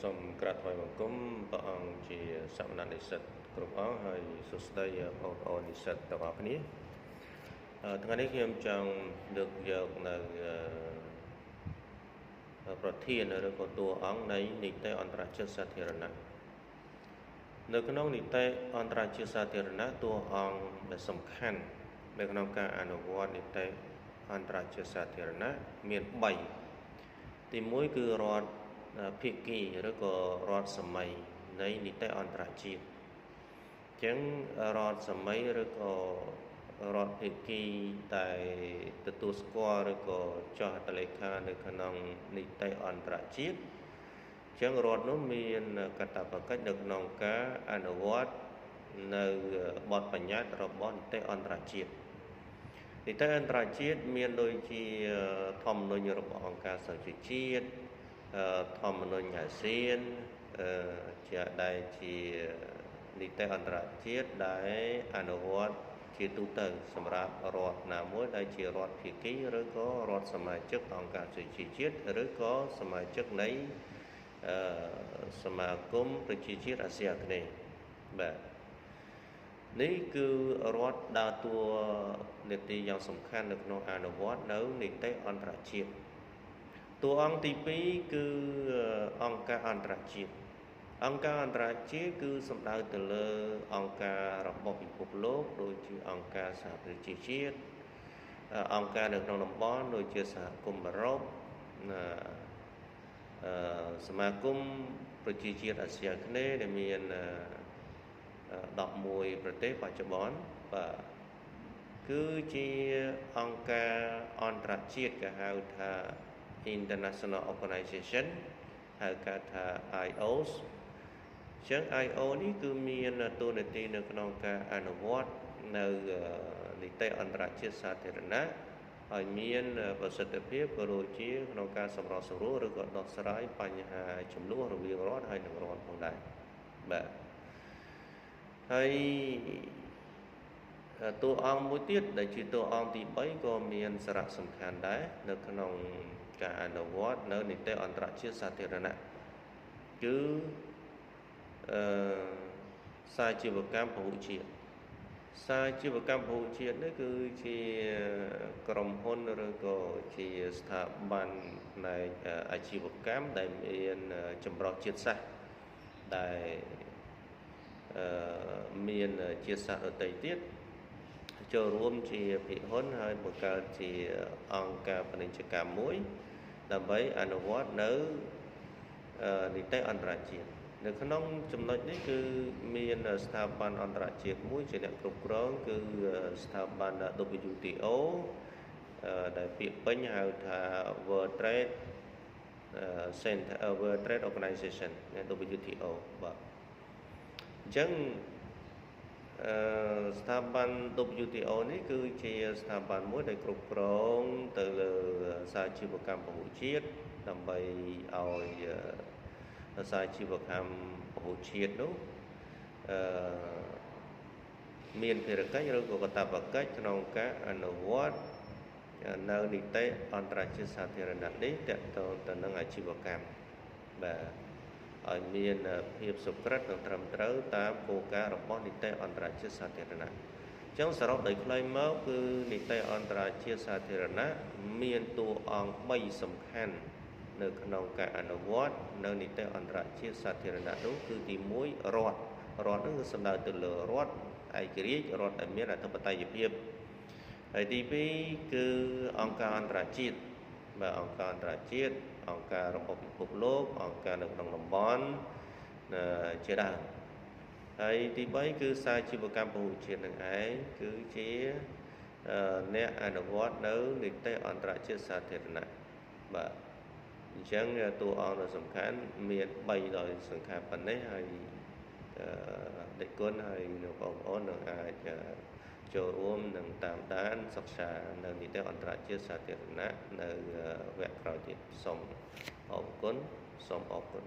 សូមក្រាបថ្វាយបង្គំព្រះអង្គជាសមណនិស្សិតគ្រប់អង្គហើយសួស្តីបងប្អូននិស្សិតទាំងអស់គ្នាថ្ងៃនេះខ្ញុំចង់លើកយកនៅប្រធានឬក៏តួអង្គនៃនីតិអន្តរជាតិសាធារណៈនៅក្នុងនីតិអន្តរជាតិសាធារណៈតួអង្គដែលសំខាន់នៅក្នុងការអនុវត្តនីតិអន្តរជាតិសាធារណៈមាន3ទី1គឺរដ្ឋភាគីឬក៏រដ្ឋសម័យនៃនីតិអន្តរជាតិអញ្ចឹងរដ្ឋសម័យឬក៏រដ្ឋភាគីដែលទទួលស្គាល់ឬក៏ចុះហត្ថលេខានៅក្នុងនីតិអន្តរជាតិអញ្ចឹងរដ្ឋនោះមានកាតព្វកិច្ចនៅក្នុងការអនុវត្តនៅបទបញ្ញត្តិរបស់នីតិអន្តរជាតិនីតិអន្តរជាតិមានដូចជាធម្មនុញ្ញរបស់អង្គការសហជីវជាតិធម្មនុញ្ញអាស៊ានជាដែលជានីតិអន្តរជាតិដែលអនុវត្តជាទូទៅសម្រាប់រដ្ឋណាមួយដែលជារដ្ឋភាគីឬក៏រដ្ឋសមាជិកអង្គការសហជីវជាតិឬក៏សមាជិកនៃសមាគមប្រជាជាតិអាស៊ីអាគ្នេយ៍បាទនេះគឺរដ្ឋដើរតួនាទីយ៉ាងសំខាន់នៅក្នុងអនុវត្តនៅនីតិអន្តរជាតិតួអង្គទី2គឺអង្គការអន្តរជាតិអង្គការអន្តរជាតិគឺសំដៅទៅលើអង្គការរបស់ពិភពលោកដូចជាអង្គការសហប្រជាជាតិអង្គការនៅក្នុងតំបន់ដូចជាសហគមន៍អឺរ៉ុបសមាគមប្រជាជាតិអាស៊ីអាគ្នេយ៍ដែលមាន11ប្រទេសបច្ចុប្បន្នបាទគឺជាអង្គការអន្តរជាតិគេហៅថា International Organization ហៅកាត់ថា IOS ចឹង IO នេះគឺមានតួនាទីនៅក្នុងការអនុវត្តនៅនីតិអន្តរជាតិសាធារណៈឲ្យមានប្រសិទ្ធភាពក៏ដូចជាក្នុងការសម្របសម្រួលឬក៏ដោះស្រាយបញ្ហាចំនួនរវាងរដ្ឋហើយនិងរដ្ឋផងដែរបាទហើយតួអង្គមួយទៀតដែលជាតួអង្គទី3ក៏មានសារៈសំខាន់ដែរនៅក្នុងការអនុវត្តនៅនីតិអន្តរជាតិសាធារណៈគឺសាជីវកម្មពហុជាតិសាជីវកម្មពហុជាតិនេះគឺជាក្រុមហ៊ុនឬក៏ជាស្ថាប័នផ្នែកអាជីវកម្មដែលមានចម្រុះជាតិសាសន៍ដែលមានជាតិសាសន៍ដទៃទៀតចូលរួមជាភាគហ៊ុនហើយបង្កើតជាអង្គការពាណិជ្ជកម្មមួយដើម្បីអនុវត្តនៅនីតិអន្តរជាតិនៅក្នុងចំណុចនេះគឺមានស្ថាប័នអន្តរជាតិមួយជាអ្នកគ្រប់គ្រងគឺស្ថាប័ន WTO ដែលពាក្យពេញហៅថា World Trade Center World Trade Organization WTO បាទអញ្ចឹងស្ថាប័ន WTO នេះគឺជាស្ថាប័នមួយដែលគ្រប់គ្រងទៅលើសាជីវកម្មពហុជាតិដើម្បីឲ្យសាជីវកម្មពហុជាតិនោះមានភារកិច្ចឬក៏កាតព្វកិច្ចក្នុងការអនុវត្តនៅនីតិអន្តរជាតិសាធារណៈនេះទាក់ទងទៅនឹងអាជីវកម្មបាទឲ្យមានភាពសុក្រិតនិងត្រឹមត្រូវតាមគោលការណ៍របស់នីតិអន្តរជាតិសាធារណៈអញ្ចឹងសរុបដោយខ្លីមកគឺនីតិអន្តរជាតិសាធារណៈមានតួអង្គ3សំខាន់នៅក្នុងការអនុវត្តនៅនីតិអន្តរជាតិសាធារណៈនោះគឺទី1រដ្ឋនោះគឺសំដៅទៅលើរដ្ឋឯករាជ្យរដ្ឋដែលមានអធិបតេយ្យភាពហើយទី2គឺអង្គការអន្តរជាតិបាទអង្គការអន្តរជាតិអង្គការរបស់ពិភពលោកអង្គការនៅក្នុងតំបន់ជាដើមហើយទី3គឺសាជីវកម្មពហុជាតិនឹងឯងគឺជាអ្នកអនុវត្តនៅនីតិអន្តរជាតិសាធារណៈបាទអញ្ចឹងតួអង្គដ៏សំខាន់មាន3ដោយសង្ខេបប៉ុណ្ណេះហើយដេចគុណហើយលោកបងប្អូននឹងអាចចូលរួមនឹងតាមដានសិក្សានៅនីតិអន្តរជាតិសាធារណៈនៅវគ្គក្រោយទៀតសូមអរគុណសូមអរគុណ